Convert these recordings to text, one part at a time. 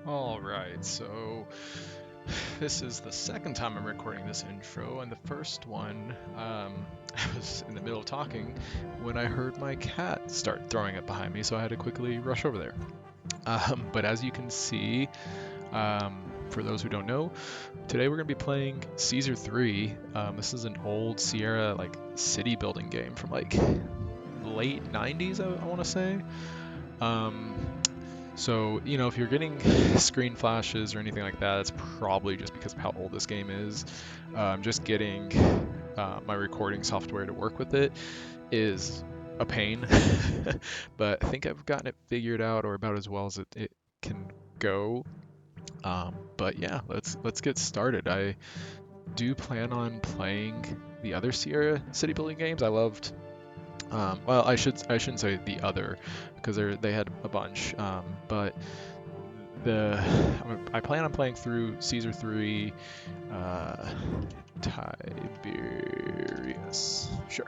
All right, so this is the second time I'm recording this intro, and the first one, I was in the middle of talking when I heard my cat start throwing up behind me, so I had to quickly rush over there. But as you can see, for those who don't know, today we're going to be playing Caesar 3. This is an old Sierra like city building game from like late 90s, I want to say. Um, so, if you're getting screen flashes or anything like that, it's probably just because of how old this game is. Just getting my recording software to work with it is a pain, but I think I've gotten it figured out, or about as well as it can go. But yeah, let's get started. I do plan on playing the other Sierra city building games. I loved well, I shouldn't say the other, because they had a bunch. But the I plan on playing through Caesar 3, uh, Tiberius. Sure.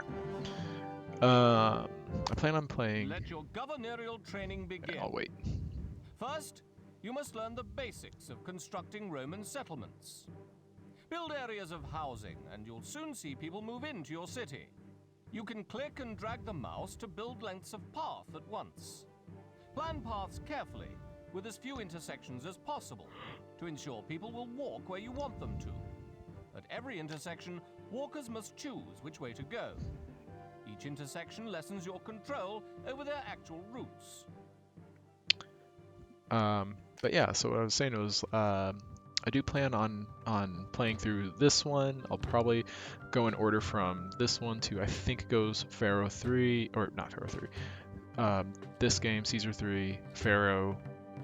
I plan on playing. Let your governorial training begin. I'll wait. First, you must learn the basics of constructing Roman settlements. Build areas of housing, and you'll soon see people move into your city. You can click and drag the mouse to build lengths of path at once. Plan paths carefully, with as few intersections as possible, to ensure people will walk where you want them to. At every intersection, walkers must choose which way to go. Each intersection lessens your control over their actual routes. But yeah, so what I was saying was, I do plan on playing through this one. I'll probably go in order from this one to, I think it goes Pharaoh 3, or not Pharaoh 3. This game, Caesar 3, Pharaoh,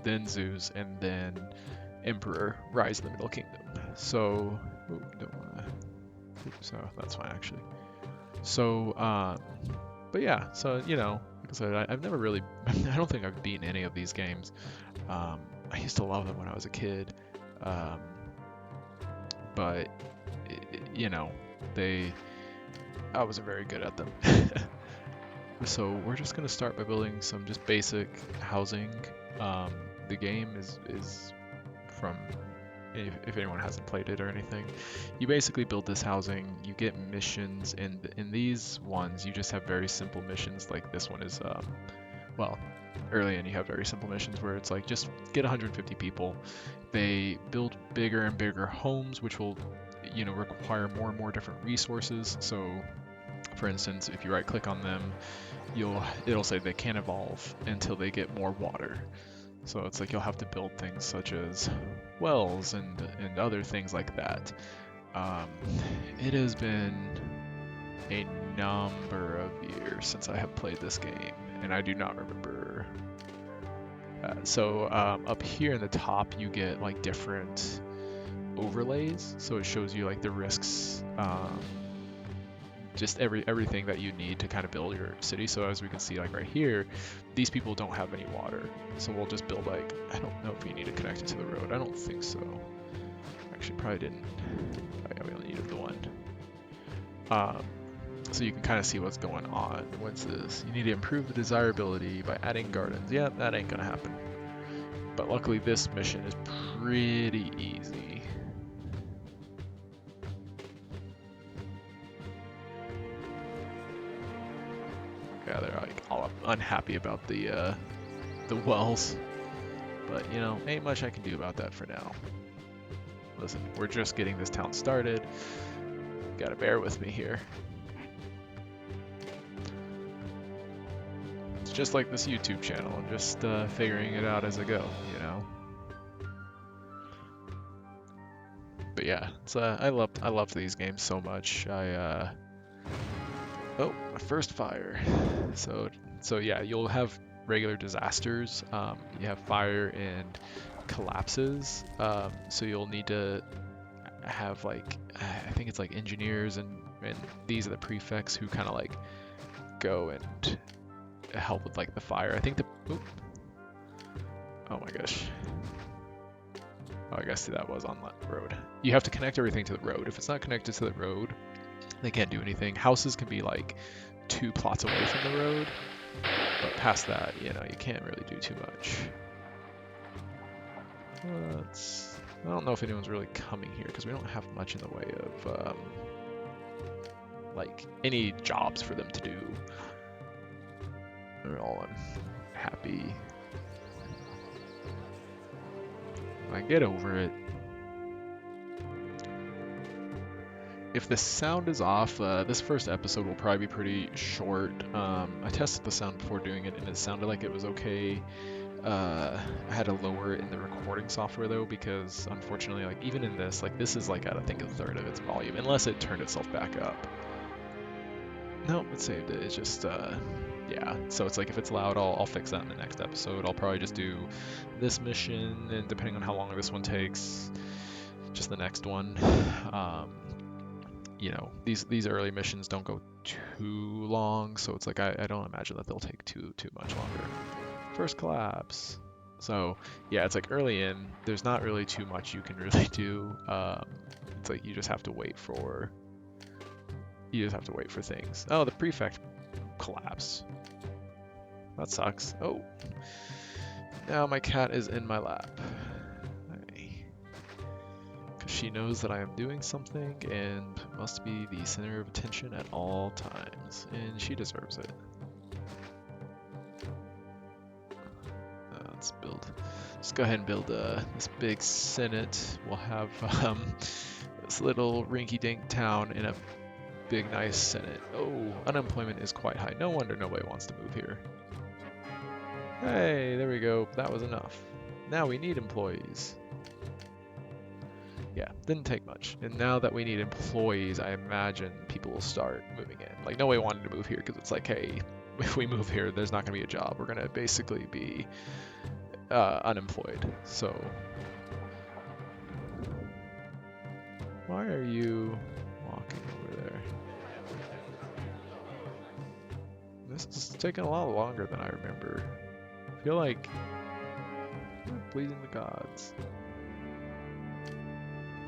then Zeus, and then Emperor, Rise of the Middle Kingdom. So, don't want to. So that's fine actually. So, but yeah, so like I said, I've never really, I don't think I've beaten any of these games. I used to love them when I was a kid, but they, I wasn't very good at them. So we're just gonna start by building some just basic housing. The game is from, if anyone hasn't played it or anything, you basically build this housing, you get missions, and in these ones you just have very simple missions. Like this one is, well, early in you have very simple missions where it's like just get 150 people. They build bigger and bigger homes, which will require more and more different resources. So for instance, if you right click on them, it'll say they can't evolve until they get more water. So it's like you'll have to build things such as wells and other things like that. It has been a number of years since I have played this game, and I do not remember. So up here in the top, you get like different overlays. So it shows you like the risks, just everything that you need to kind of build your city. So as we can see, like right here, these people don't have any water, so we'll just build like, I don't know if you need to connect it to the road. I don't think so. Actually, probably didn't. Oh, yeah, we only needed the one. So you can kind of see what's going on. What's this? You need to improve the desirability by adding gardens. Yeah, that ain't gonna happen. But luckily, this mission is pretty easy. Yeah, they're like all unhappy about the wells, but ain't much I can do about that for now. Listen, we're just getting this town started. Gotta bear with me here. It's just like this YouTube channel. I'm just figuring it out as I go, But yeah, it's I loved these games so much. Oh, my first fire. So yeah, you'll have regular disasters. You have fire and collapses. So you'll need to have like, I think it's like engineers, and these are the prefects who kind of like go and help with like the fire. I think oh my gosh. Oh, I guess that was on that road. You have to connect everything to the road. If it's not connected to the road, they can't do anything. Houses can be like 2 plots away from the road, but past that, you can't really do too much. I don't know if anyone's really coming here because we don't have much in the way of like any jobs for them to do. They're all unhappy. I get over it. If the sound is off, this first episode will probably be pretty short. I tested the sound before doing it and it sounded like it was okay. I had to lower it in the recording software though, because unfortunately, like even in this, like this is like at I think a third of its volume, unless it turned itself back up. Nope, it saved it. It's just yeah. So it's like if it's loud, I'll fix that in the next episode. I'll probably just do this mission, and depending on how long this one takes, just the next one. You know, these early missions don't go too long, so it's like I don't imagine that they'll take too much longer. First collapse. So yeah, it's like early in, there's not really too much you can really do. It's like you just have to wait for things. Oh, the prefect collapsed. That sucks. Oh, now my cat is in my lap. Because she knows that I am doing something and must be the center of attention at all times, and she deserves it. Let's build. Let's go ahead and build this big senate. We'll have this little rinky-dink town in a big, nice senate. Oh, unemployment is quite high. No wonder nobody wants to move here. Hey, there we go. That was enough. Now we need employees. Yeah, didn't take much. And now that we need employees, I imagine people will start moving in. Like, nobody wanted to move here because it's like, hey, if we move here, there's not going to be a job. We're going to basically be unemployed. So, why are you walking over there? This is taking a lot longer than I remember. I feel like I'm pleasing the gods.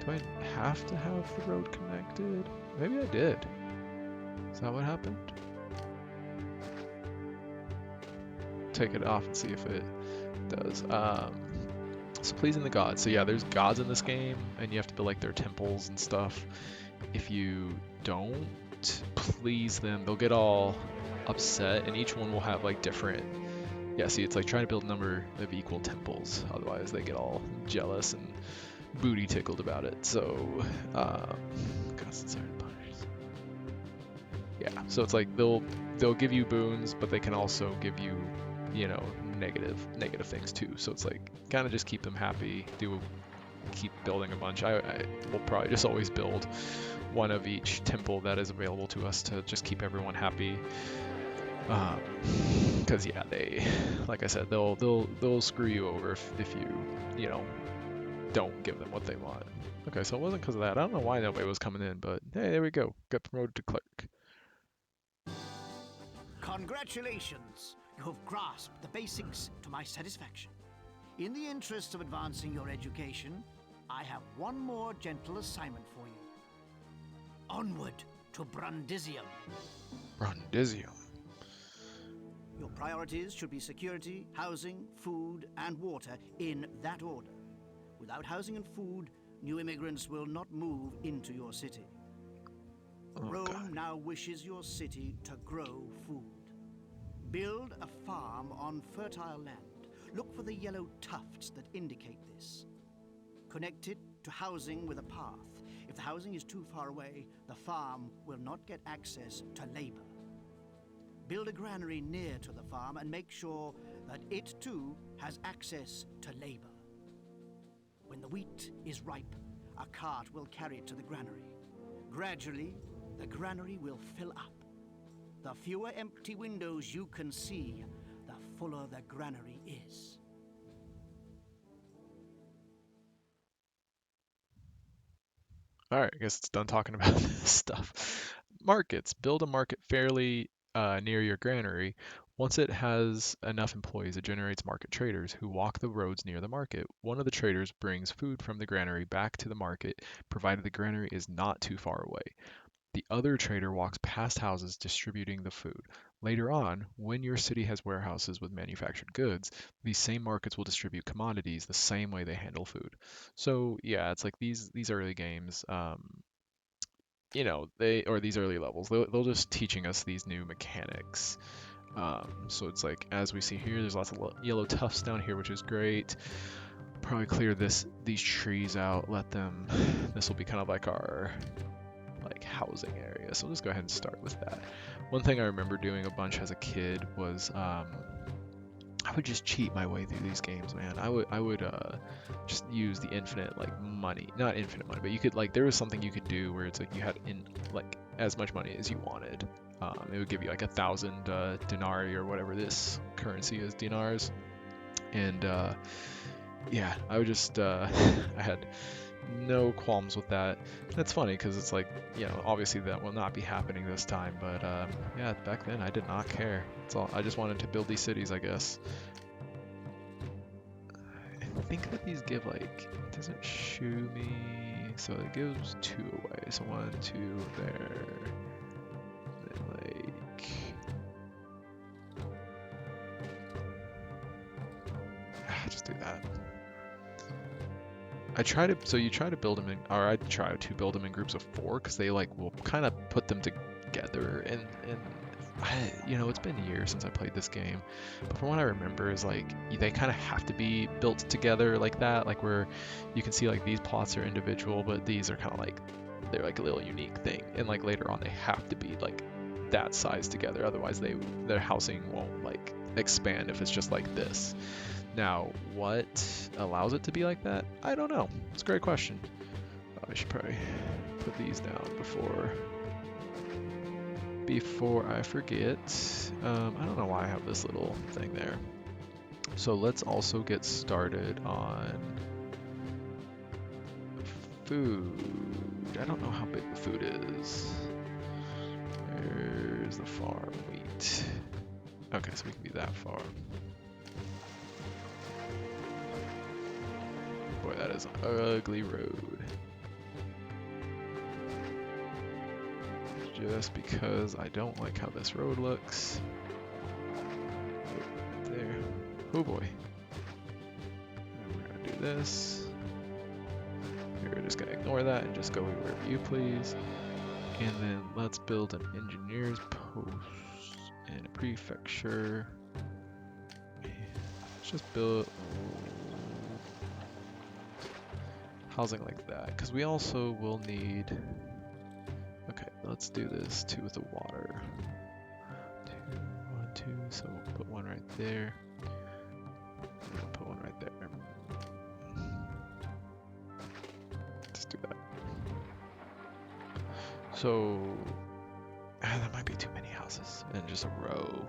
Do I have to have the road connected? Maybe I did. Is that what happened? Take it off and see if it does. So pleasing the gods. So yeah, there's gods in this game, and you have to build like their temples and stuff. If you don't please them, they'll get all upset, and each one will have like different. Yeah, see, it's like trying to build a number of equal temples. Otherwise, they get all jealous and booty tickled about it. So, yeah. So it's like they'll give you boons, but they can also give you, you know, negative things too. So it's like kind of just keep them happy. Keep building a bunch. I will probably just always build one of each temple that is available to us to just keep everyone happy. Because yeah, they, like I said, they'll screw you over if you know, don't give them what they want. Okay, so it wasn't because of that. I don't know why nobody was coming in, but hey, there we go. Got promoted to clerk. Congratulations! You have grasped the basics to my satisfaction. In the interest of advancing your education, I have one more gentle assignment for you. Onward to Brundisium. Brundisium. Your priorities should be security, housing, food, and water in that order. Without housing and food, new immigrants will not move into your city. Rome now wishes your city to grow food. Build a farm on fertile land. Look for the yellow tufts that indicate this. Connect it to housing with a path. If the housing is too far away, the farm will not get access to labor. Build a granary near to the farm and make sure that it too has access to labor. When the wheat is ripe, a cart will carry it to the granary. Gradually, the granary will fill up. The fewer empty windows you can see, the fuller the granary is. All right, I guess it's done talking about this stuff. Markets. Build a market fairly near your granary. Once it has enough employees, it generates market traders who walk the roads near the market. One of the traders brings food from the granary back to the market, provided the granary is not too far away. The other trader walks past houses distributing the food. Later on, when your city has warehouses with manufactured goods, these same markets will distribute commodities the same way they handle food. So yeah, it's like these early games, you know, these early levels, they'll just teaching us these new mechanics. So it's like, as we see here, there's lots of yellow tufts down here, which is great. Probably clear these trees out, let them, this will be kind of like our like housing area. So let's go ahead and start with that. One thing I remember doing a bunch as a kid was I would just cheat my way through these games, man. I would just use the infinite like money, not infinite money, but you could like there was something you could do where it's like you had in like as much money as you wanted. It would give you like 1,000 denarii or whatever this currency is, dinars, and yeah, I would just I had no qualms with that. That's funny because it's like, you know, obviously that will not be happening this time, but yeah, back then I did not care. It's all, I just wanted to build these cities, I guess. I think that these give like, it doesn't shoo me, so it gives 2 away. So 1, 2 there, then like, just do that. You try to build them in, or I try to build them in groups of 4 because they like will kind of put them together, and you know, it's been years since I played this game, but from what I remember is like they kind of have to be built together like that, like where you can see like these plots are individual, but these are kind of like, they're like a little unique thing, and like later on they have to be like that size together, otherwise their housing won't like expand if it's just like this. Now, what allows it to be like that? I don't know. It's a great question. I should probably put these down before I forget. I don't know why I have this little thing there. So let's also get started on food. I don't know how big the food is. Where's the farm wheat? Okay, so we can be that far. Boy, that is an ugly road. Just because I don't like how this road looks. Right there. Oh boy. And we're gonna do this. We're just gonna ignore that and just go wherever you please. And then let's build an engineer's post and a prefecture. Let's just build housing like that, because we also will need, okay, let's do this too with the water. 2, 1, 2, so we'll put one right there. We'll put one right there. Let's do that. So, that might be too many houses in just a row.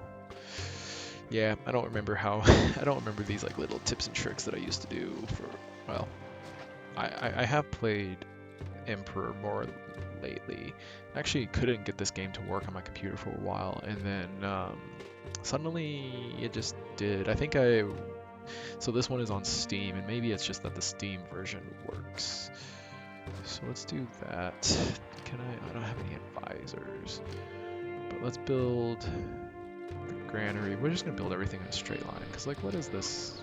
Yeah, I don't remember how, I don't remember these like little tips and tricks that I used to do for, well, I have played Emperor more lately. Actually couldn't get this game to work on my computer for a while, and then suddenly it just did. I think so this one is on Steam, and maybe it's just that the Steam version works. So let's do that. I don't have any advisors, but let's build the granary. We're just gonna build everything in a straight line, because like, what is this?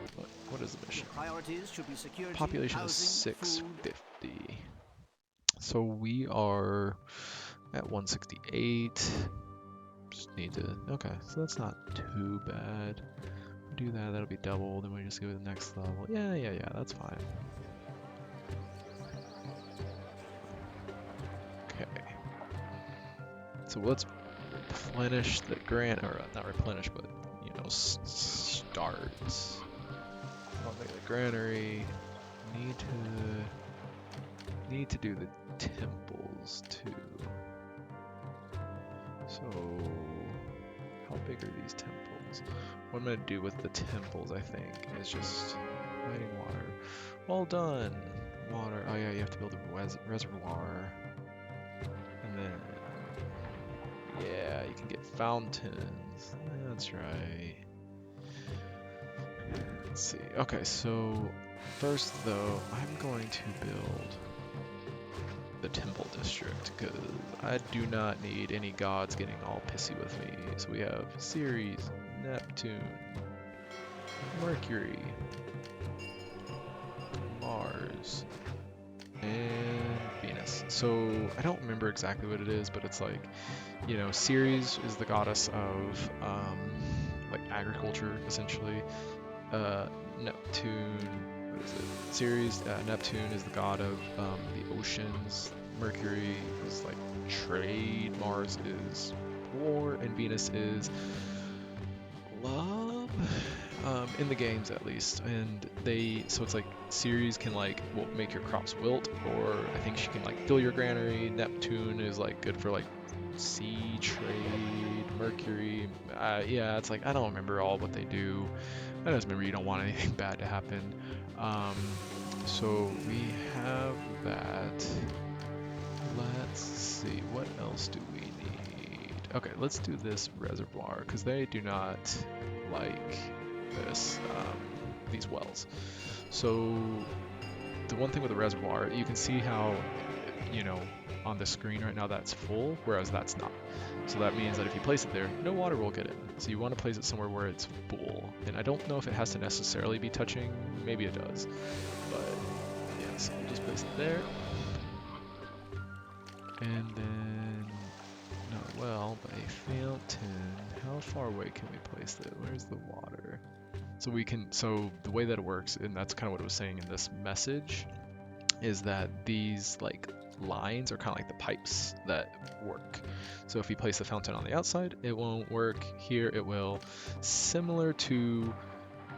What is the mission? Priorities should be security, Population is housing, 650. So we are at 168. Just need to, okay, so that's not too bad. Do that, that'll be double, then we just go to the next level. Yeah, that's fine. Okay. So let's replenish the or not replenish, but, you know, start. I'll make the granary. Need to do the temples too. So how big are these temples? What I'm gonna do with the temples, I think, is just lighting water. Well done. Water. Oh yeah, you have to build a reservoir. And then yeah, you can get fountains. That's right. Let's see. Okay, so first though, I'm going to build the Temple District, because I do not need any gods getting all pissy with me. So we have Ceres, Neptune, Mercury, Mars, and Venus. So I don't remember exactly what it is, but it's like, you know, Ceres is the goddess of like agriculture, essentially. Neptune, what is it? Ceres, Neptune is the god of the oceans. Mercury is like trade. Mars is war, and Venus is love. In the games at least, and so it's like Ceres can like make your crops wilt, or I think she can like fill your granary. Neptune is like good for like sea trade. Mercury, yeah, it's like I don't remember all what they do. I just remember you don't want anything bad to happen. So we have that. Let's see, what else do we need? Okay, let's do this reservoir, because they do not like this, these wells. So the one thing with the reservoir, you can see how, you know, on the screen right now that's full, whereas that's not. So that means that if you place it there, no water will get in. So you want to place it somewhere where it's full. And I don't know if it has to necessarily be touching, maybe it does. But yeah, so we'll just place it there. And then, not well, but a fountain. How far away can we place it? Where's the water? So the way that it works, and that's kind of what it was saying in this message, is that these like lines are kind of like the pipes that work. So if you place the fountain on the outside, it won't work. Here it will. Similar to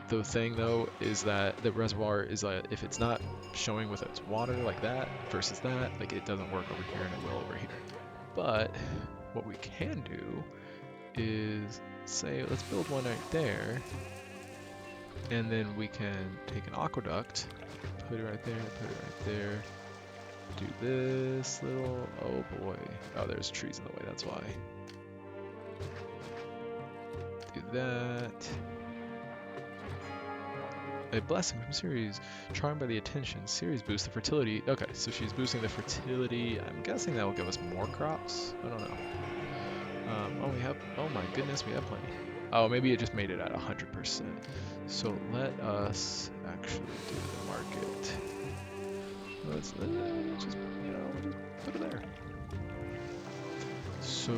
the thing though, is that the reservoir is if it's not showing with its water like that versus that, like it doesn't work over here and it will over here. But what we can do is say, let's build one right there, and then we can take an aqueduct, put it right there, put it right there, do this little, oh boy, oh there's trees in the way, that's why. Do that. A blessing from Ceres, charmed by the attention. Ceres boosts the fertility. Okay, so she's boosting the fertility. I'm guessing that will give us more crops. I don't know. Oh, we have, oh my goodness, we have plenty. Oh, maybe it just made it at 100%. So let us actually do the market. Let's just, you know, just put it there. So,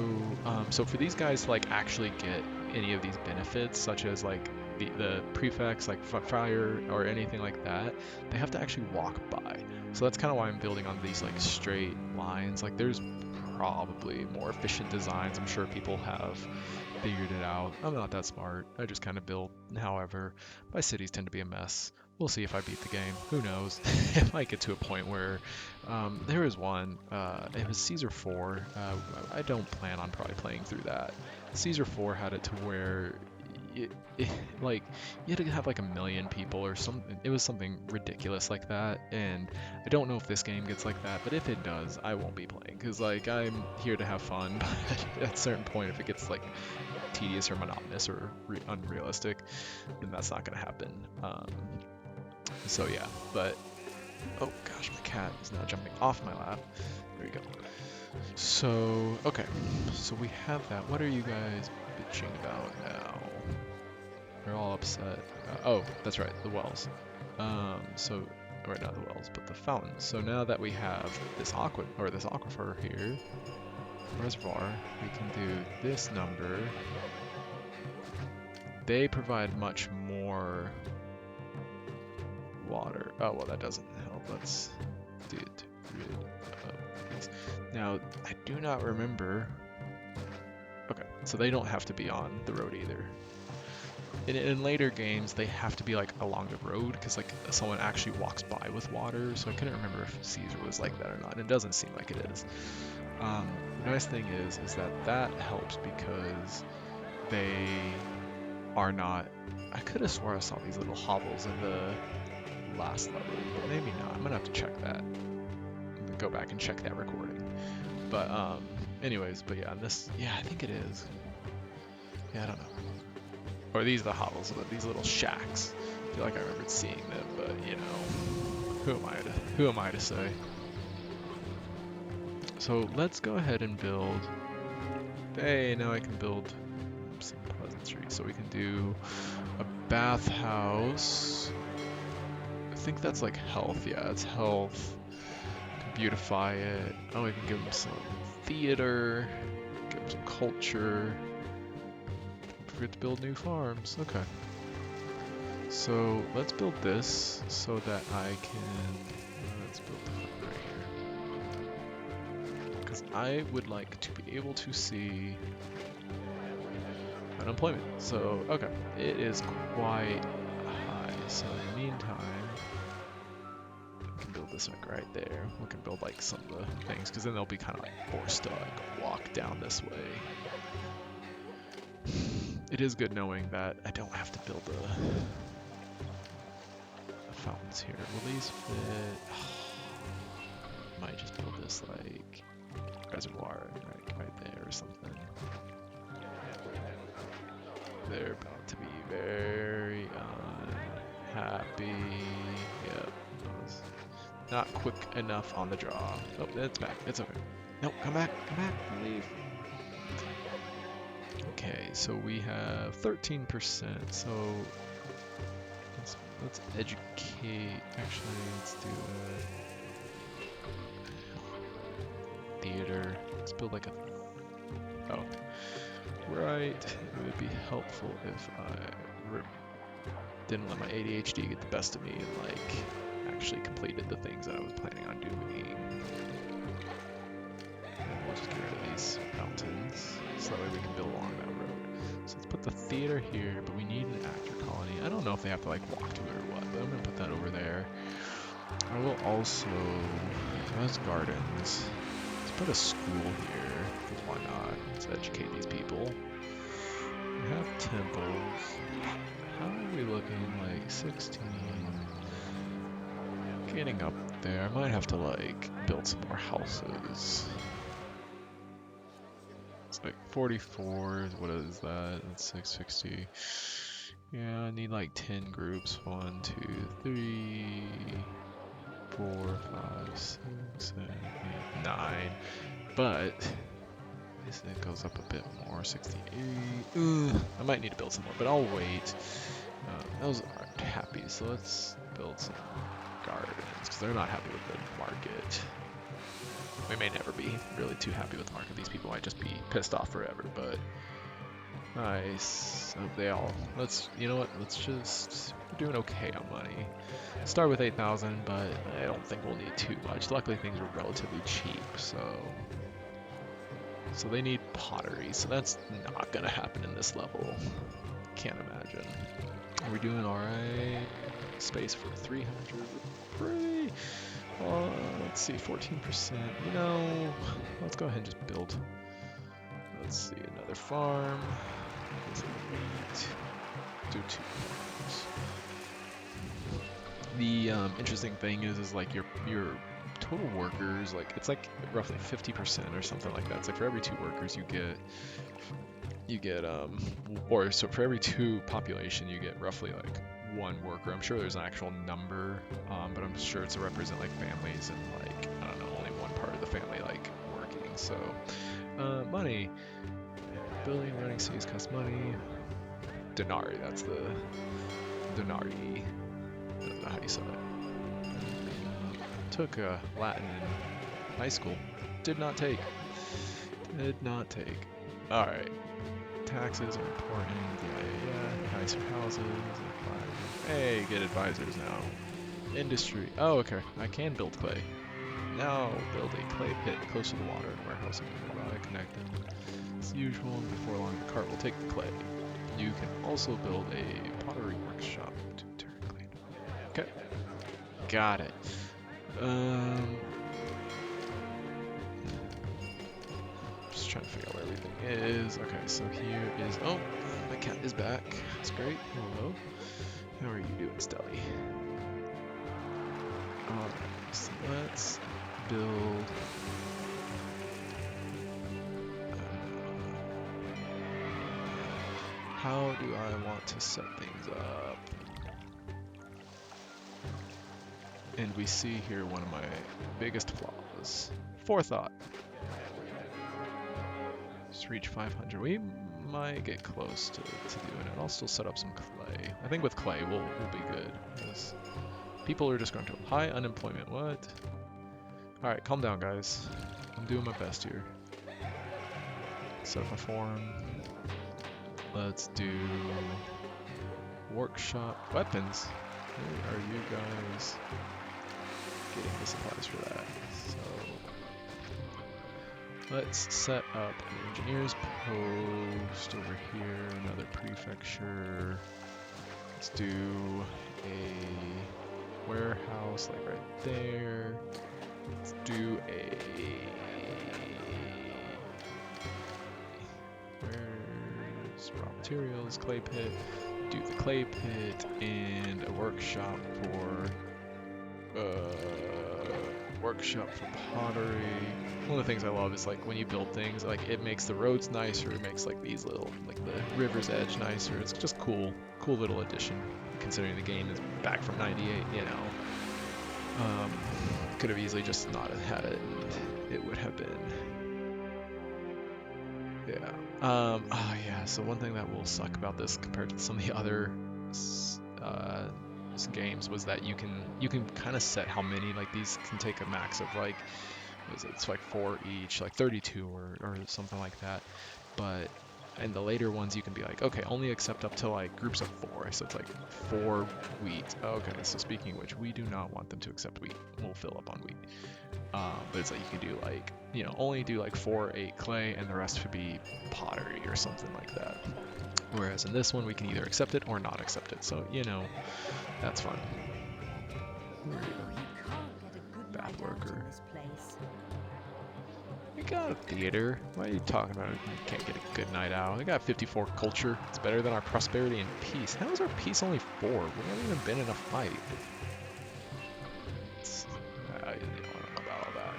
so for these guys to like actually get any of these benefits, such as like the prefix, like fire or anything like that, they have to actually walk by. So that's kind of why I'm building on these like straight lines. Like there's probably more efficient designs. I'm sure people have figured it out. I'm not that smart. I just kind of build. However, my cities tend to be a mess. We'll see if I beat the game. Who knows? It might get to a point where there was one. It was Caesar 4. I don't plan on probably playing through that. Caesar 4 had it to where like you had to have like 1 million people or something. It was something ridiculous like that, and I don't know if this game gets like that, but if it does, I won't be playing, because like I'm here to have fun. But at a certain point, if it gets like tedious or monotonous or unrealistic, then that's not gonna happen. So yeah, but oh gosh, my cat is now jumping off my lap. There you go. So okay, so we have that. What are you guys bitching about now? They're all upset. Oh, that's right, the wells. So, or not the wells, but the fountain. So now that we have this aquifer here, reservoir, we can do this number. They provide much more water. Oh, well, that doesn't help. Let's get rid of these. Now, I do not remember. Okay, so they don't have to be on the road either. In later games, they have to be like along the road, because like someone actually walks by with water. So I couldn't remember if Caesar was like that or not. And it doesn't seem like it is. The nice thing is that helps because they are not. I could have swore I saw these little hovels in the last level, but maybe not. I'm gonna have to check that. Go back and check that recording. But anyways, but yeah, I think it is. Yeah, I don't know. Or these are the hovels, these little shacks. I feel like I remembered seeing them, but you know, who am I to say? So let's go ahead and build. Hey, now I can build some pleasantry. So we can do a bathhouse. I think that's like health. Yeah, it's health. Can beautify it. Oh, we can give them some theater. Give them some culture. Don't forget to build new farms. Okay. So let's build this so that I can. Let's build the one right here. Because I would like to be able to see unemployment. So, okay, it is quite high. So in the meantime, we can build this like right there. We can build like some of the things, because then they'll be kind of like forced to like walk down this way. It is good knowing that I don't have to build the fountains here. Will these fit? Might just build this like reservoir right there or something. They're about to be very unhappy. Yep. Not quick enough on the draw. Oh, it's back. It's okay. No, come back. Come back. Leave. Okay, so we have 13%. So let's educate. Actually, let's do a theater. Let's build like a. Oh. Right, it would be helpful if I didn't let my ADHD get the best of me and like actually completed the things that I was planning on doing. And we'll just get rid of these mountains so that way we can build along that road. So let's put the theater here, but we need an actor colony. I don't know if they have to like walk to it or what, but I'm gonna put that over there. I will also, as gardens, let's put a school here, because why not? Let's educate these people. We have temples. How are we looking? Like 16. Getting up there. I might have to like build some more houses. It's like 44. What is that? That's 660. Yeah, I need like 10 groups. 1, 2, 3, 4, 5, 6, 7, 8, 9. But it goes up a bit more, 68. I might need to build some more, but I'll wait. Those aren't happy, so let's build some gardens, because they're not happy with the market. We may never be really too happy with the market. These people might just be pissed off forever, but nice. They all, you know what, we're doing okay on money. Start with 8,000, but I don't think we'll need too much. Luckily things are relatively cheap, so they need pottery, so that's not gonna happen in this level. Can't imagine. Are we doing alright? Space for 300. Free. Let's see, 14%. You know, let's go ahead and just build. Let's see, another farm. Do 2 farms. The interesting thing is like your total workers, like it's like roughly 50% or something like that. It's like for every 2 workers you get or so for every 2 population you get roughly like 1 worker. I'm sure there's an actual number, but I'm sure it's to represent like families and like I don't know, only one part of the family like working. So money, building, running cities cost money. Denarii, that's the denarii. I don't know how you say that. Took Latin in high school. Did not take. Alright. Taxes are important. Yeah. Nicer houses. Hey, get advisors now. Industry. Oh, okay. I can build clay. Now build a clay pit close to the water and warehousing nearby. Connect them as usual. And before long, the cart will take the clay. You can also build a pottery workshop to turn clay. Okay. Got it. Just trying to figure out where everything is. Okay, so here is. Oh, my cat is back. That's great. Hello. How are you doing, Stelly? Alright, so let's build. How do I want to set things up? And we see here one of my biggest flaws. Forethought. Just reach 500. We might get close to doing it. I'll still set up some clay. I think with clay we'll be good. Because people are just going to high unemployment. What? Alright, calm down guys. I'm doing my best here. Set up a forum. Let's do workshop weapons. Where are you guys getting the supplies for that? So let's set up an engineer's post over here, another prefecture. Let's do a warehouse like right there. Let's do a where's raw materials, clay pit. Do the clay pit and a workshop for pottery. One of the things I love is like when you build things, like it makes the roads nicer, it makes like these little, like the river's edge nicer. It's just cool little addition considering the game is back from '98, you know. Could have easily just not had it and it would have been, yeah. Oh yeah, so one thing that will suck about this compared to some of the other games was that you can kind of set how many, like these can take a max of like, what is it, it's like 4 each, like 32 or something like that. But in the later ones you can be like, okay, only accept up to like groups of 4, so it's like 4 wheat. Okay, so speaking of which, we do not want them to accept wheat. We'll fill up on wheat. But it's like you can do like, you know, only do like 4 or 8 clay and the rest would be pottery or something like that. Whereas in this one we can either accept it or not accept it, so you know, that's fun. Who are you? Bath worker. We got a theater. What are you talking about? You can't get a good night out. We got 54 culture. It's better than our prosperity and peace. How is our peace only 4? We haven't even been in a fight. I don't know about all that.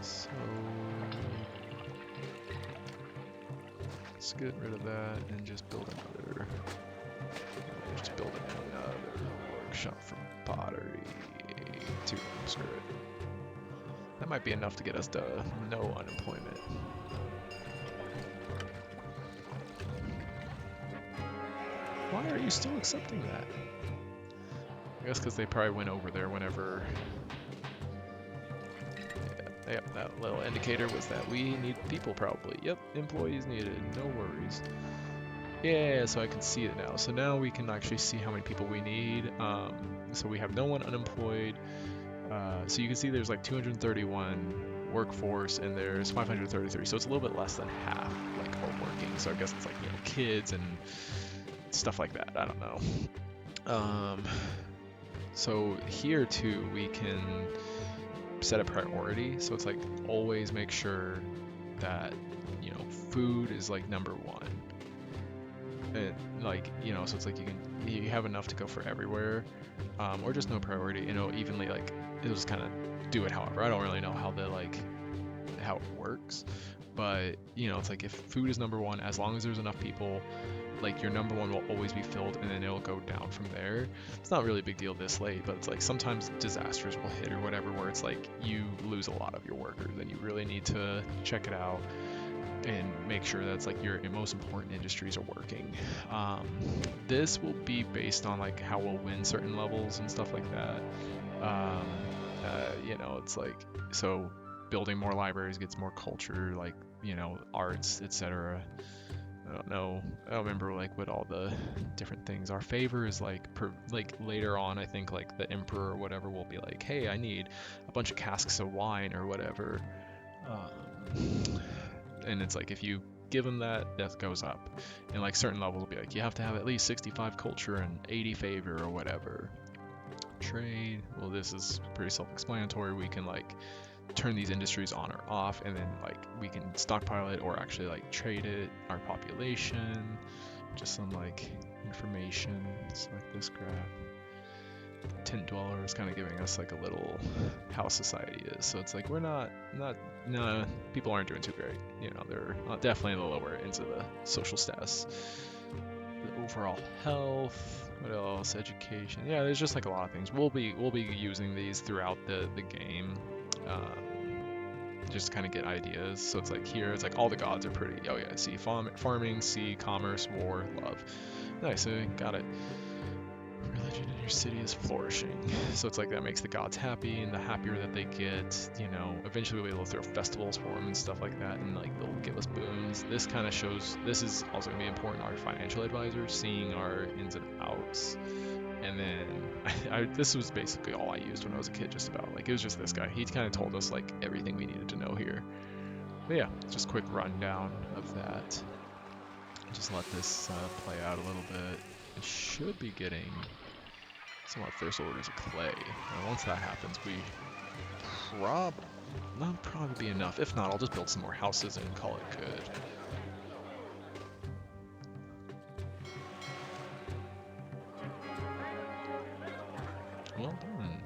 So let's get rid of that and just build another. Just build another workshop for pottery. 2, screw it. That might be enough to get us to no unemployment. Why are you still accepting that? I guess because they probably went over there whenever... Yeah, yep, that little indicator was that we need people probably. Yep, employees needed, no worries. Yeah, so I can see it now. So now we can actually see how many people we need. So we have no one unemployed. So you can see there's like 231 workforce and there's 533. So it's a little bit less than half like are working. So I guess it's like, you know, kids and stuff like that. I don't know. So here too we can set a priority. So it's like always make sure that, you know, food is like number 1. And like, you know, so it's like you have enough to go for everywhere, or just no priority, you know, evenly, like it'll just kind of do it however. I don't really know how it works, but you know, it's like if food is number 1, as long as there's enough people, like your number 1 will always be filled and then it'll go down from there. It's not really a big deal this late, but it's like sometimes disasters will hit or whatever where it's like you lose a lot of your workers and you really need to check it out and make sure that's like your most important industries are working. This will be based on like how we'll win certain levels and stuff like that. You know, it's like, so building more libraries gets more culture, like, you know, arts, etc. I don't know. I don't remember like what all the different things are. Favor is like later on, I think like the emperor or whatever will be like, hey, I need a bunch of casks of wine or whatever. And it's like if you give them that, that goes up. And like certain levels will be like you have to have at least 65 culture and 80 favor or whatever. Trade, well, this is pretty self-explanatory. We can like turn these industries on or off, and then like we can stockpile it or actually like trade it. Our population, just some like information. Select this graph. Tent dweller is kind of giving us like a little how society is. So it's like we're no, people aren't doing too great. You know, they're definitely in the lower ends of the social status. overall health. What else? Education. Yeah, there's just like a lot of things. We'll be using these throughout the game. Just kind of get ideas. So it's like here, it's like all the gods are pretty. Oh yeah, see farming, sea, commerce, war, love. Nice, so got it. Religion in your city is flourishing. So it's like that makes the gods happy, and the happier that they get, you know, eventually we'll be able to throw festivals for them and stuff like that, and like they'll give us boons. This kind of shows, this is also going to be important, our financial advisor, seeing our ins and outs. And then this was basically all I used when I was a kid, just about. Like, it was just this guy. He kind of told us like everything we needed to know here. But yeah, just quick rundown of that. Just let this play out a little bit. It should be getting some of our first orders of clay. And once that happens, that'll probably be enough. If not, I'll just build some more houses and call it good. Well done.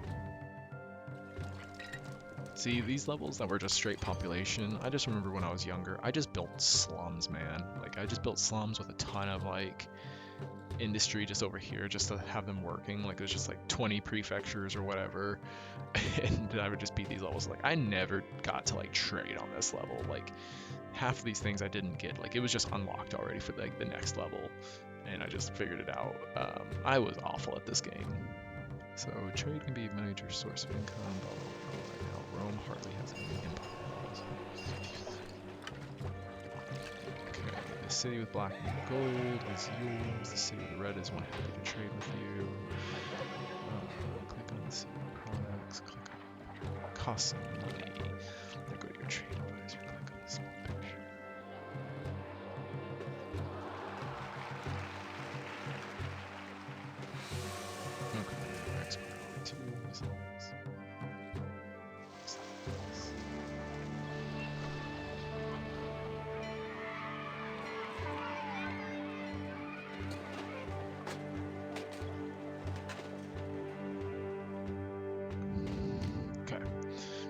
See, these levels that were just straight population, I just remember when I was younger, I just built slums, man. Like, I just built slums with a ton of, like, industry just over here just to have them working. Like, it was just, like, 20 prefectures or whatever, and I would just beat these levels. Like, I never got to, like, trade on this level. Like, half of these things I didn't get. Like, it was just unlocked already for, like, the next level, and I just figured it out. I was awful at this game. So trade can be a major source of income. Blah, blah, blah. Right now, Rome hardly has any empire. Okay, the city with black and gold is yours. The city with red is one happy to trade with you. Click on the city products. Click on cost some money. Then go to your trade advisor. Click on the small picture.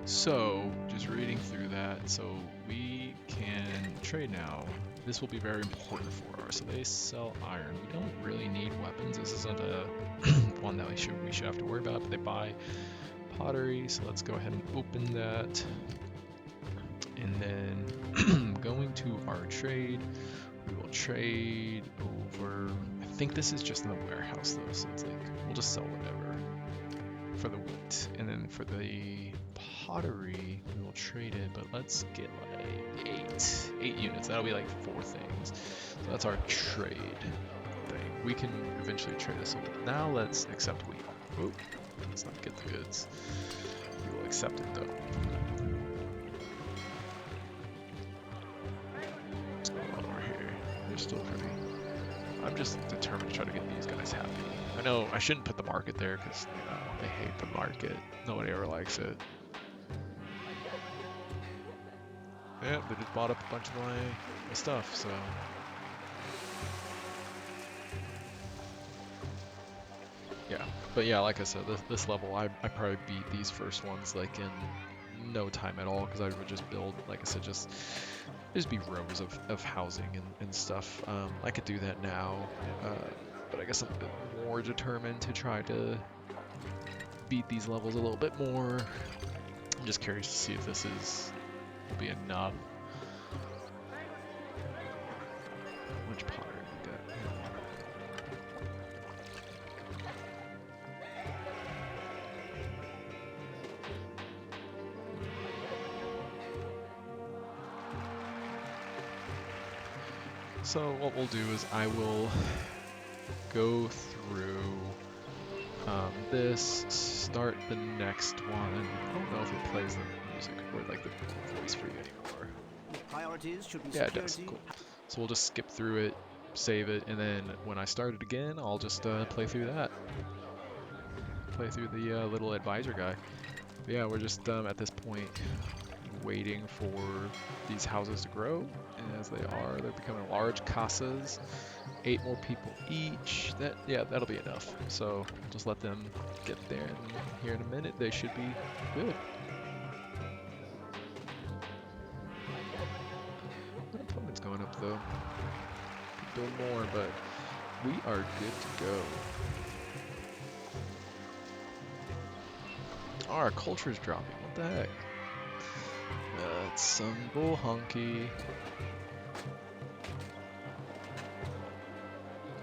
So, just reading through that, so we can trade now. This will be very important for us. So they sell iron. We don't really need weapons. This isn't a one that we should have to worry about, but they buy pottery. So let's go ahead and open that. And then going to our trade, we will trade over, I think this is just in the warehouse though, so it's like, we'll just sell whatever for the wheat. And then for the pottery, we will trade it, but let's get like 8 units. That'll be like 4 things. So that's our trade thing. We can eventually trade this over. Now let's accept wheat. Oop, let's not get the goods. We will accept it though. What's going on over here? They're still pretty. I'm just determined to try to get these guys happy. I know I shouldn't put the market there because they hate the market. Nobody ever likes it. Yeah, they just bought up a bunch of my stuff, so. Yeah, but yeah, like I said, this level, I probably beat these first ones like in no time at all, because I would just build, like I said, just be rows of housing and stuff. I could do that now, but I guess I'm a bit more determined to try to beat these levels a little bit more. I'm just curious to see if this will be enough. Which pottery we got? So what we'll do is I will go through this, start the next one. I don't know if it plays the music or like the voice for you anymore. Priorities should be Yeah, it security. does. Cool. So we'll just skip through it, save it, and then when I start it again, I'll just play through that. Play through the little advisor guy. But yeah, we're just at this point waiting for these houses to grow, and as they are, they're becoming large casas. 8 more people each. That'll be enough. So just let them get there, and here in a minute they should be good. My opponent's going up though. Could build more, but we are good to go. Oh, our culture is dropping. What the heck? That's some bull honky.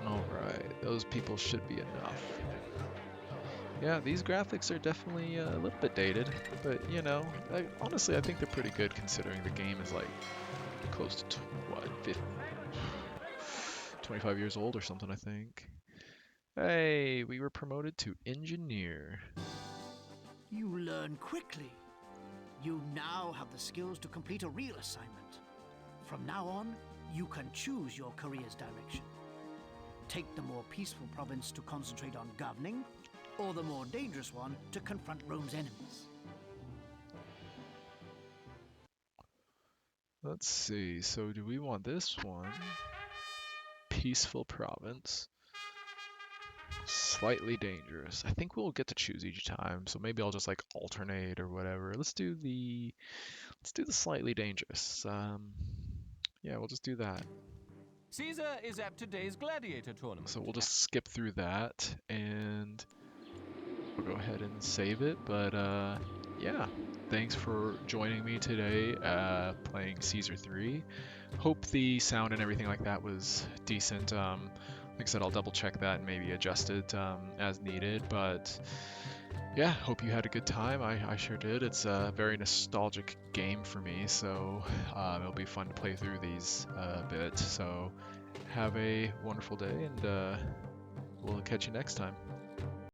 Alright, those people should be enough. Yeah, these graphics are definitely a little bit dated, but you know, honestly I think they're pretty good considering the game is like close to, what, 50, 25 years old or something, I think. Hey, we were promoted to engineer. You learn quickly. You now have the skills to complete a real assignment. From now on, you can choose your career's direction. Take the more peaceful province to concentrate on governing, or the more dangerous one to confront Rome's enemies. Let's see, so do we want this one? Peaceful province. Slightly dangerous. I think we'll get to choose each time, so maybe I'll just like alternate or whatever. Let's do the slightly dangerous. Yeah, we'll just do that. Caesar is at today's gladiator tournament. So we'll just skip through that and we'll go ahead and save it. But yeah, thanks for joining me today playing Caesar 3. Hope the sound and everything like that was decent. Like I said, I'll double check that and maybe adjust it as needed. But yeah, hope you had a good time. I sure did. It's a very nostalgic game for me, so it'll be fun to play through these a bit. So have a wonderful day, and we'll catch you next time.